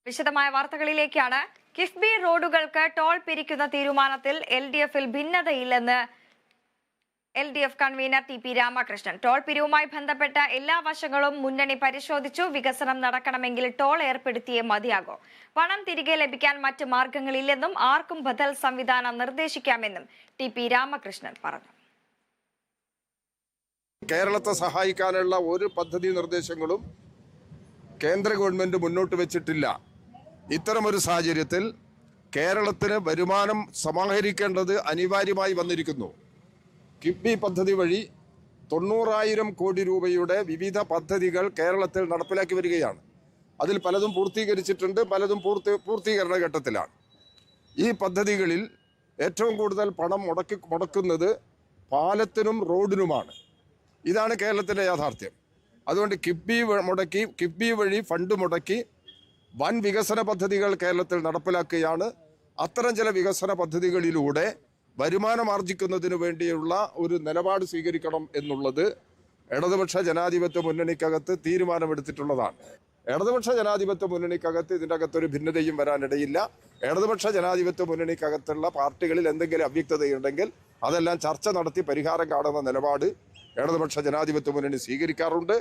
വിശദമായ വാർത്തകളിലേക്കാണ്. കിഫ്ബി റോഡുകൾക്ക് ടോൾ പിരിക്കുന്ന തീരുമാനത്തിൽ LDF-ൽ ഭിന്നതയില്ലെന്ന് LDF convenor TP Ramakrishnan. Toll പിരിവുമായി ബന്ധപ്പെട്ട എല്ലാ വശങ്ങളും മുന്നണി പരിശോധിച്ചു. വികസനം നടക്കണമെങ്കിൽ ടോൾ ഏർപ്പെടുത്തിയേ മതിയാകൂ. പണം തിരികെ ലഭിക്കാൻ മറ്റ് മാർഗങ്ങളില്ലെന്നും ആർക്കും ബദൽ സംവിധാനം നിർദ്ദേശിക്കാമെന്നും TP രാമകൃഷ്ണൻ പറഞ്ഞു. കേരളത്തെ സഹായിക്കാനുള്ള ഒരു പദ്ധതി നിർദ്ദേശങ്ങളും കേന്ദ്ര ഗവൺമെന്റ് മുന്നോട്ട് വെച്ചിട്ടില്ല. ഇത്തരമൊരു സാഹചര്യത്തിൽ കേരളത്തിന് വരുമാനം സമാഹരിക്കേണ്ടത് അനിവാര്യമായി വന്നിരിക്കുന്നു. കിഫ്ബി പദ്ധതി വഴി 90,000 കോടി രൂപയുടെ വിവിധ പദ്ധതികൾ കേരളത്തിൽ നടപ്പിലാക്കി വരികയാണ്. അതിൽ പലതും പൂർത്തീകരിച്ചിട്ടുണ്ട്, പലതും പൂർത്തീകരണ ഘട്ടത്തിലാണ്. ഈ പദ്ധതികളിൽ ഏറ്റവും കൂടുതൽ പണം മുടക്കുന്നത് പാലത്തിനും റോഡിനുമാണ്. ഇതാണ് കേരളത്തിൻ്റെ യാഥാർത്ഥ്യം. അതുകൊണ്ട് കിഫ്ബി വഴി ഫണ്ട് മുടക്കി വൻ വികസന പദ്ധതികൾ കേരളത്തിൽ നടപ്പിലാക്കുകയാണ്. അത്തരം ചില വികസന പദ്ധതികളിലൂടെ വരുമാനം ആർജിക്കുന്നതിന് വേണ്ടിയുള്ള ഒരു നിലപാട് സ്വീകരിക്കണം എന്നുള്ളത് ഇടതുപക്ഷ ജനാധിപത്യ മുന്നണിക്കകത്ത് തീരുമാനമെടുത്തിട്ടുള്ളതാണ്. ഇടതുപക്ഷ ജനാധിപത്യ മുന്നണിക്കകത്ത് ഇതിൻ്റെ അകത്തൊരു ഭിന്നതയും വരാനിടയില്ല. ഇടതുപക്ഷ ജനാധിപത്യ മുന്നണിക്കകത്തുള്ള പാർട്ടികളിൽ എന്തെങ്കിലും അവ്യക്തതയുണ്ടെങ്കിൽ അതെല്ലാം ചർച്ച നടത്തി പരിഹാരം കാണുന്ന നിലപാട് ഇടതുപക്ഷ ജനാധിപത്യ മുന്നണി സ്വീകരിക്കാറുണ്ട്.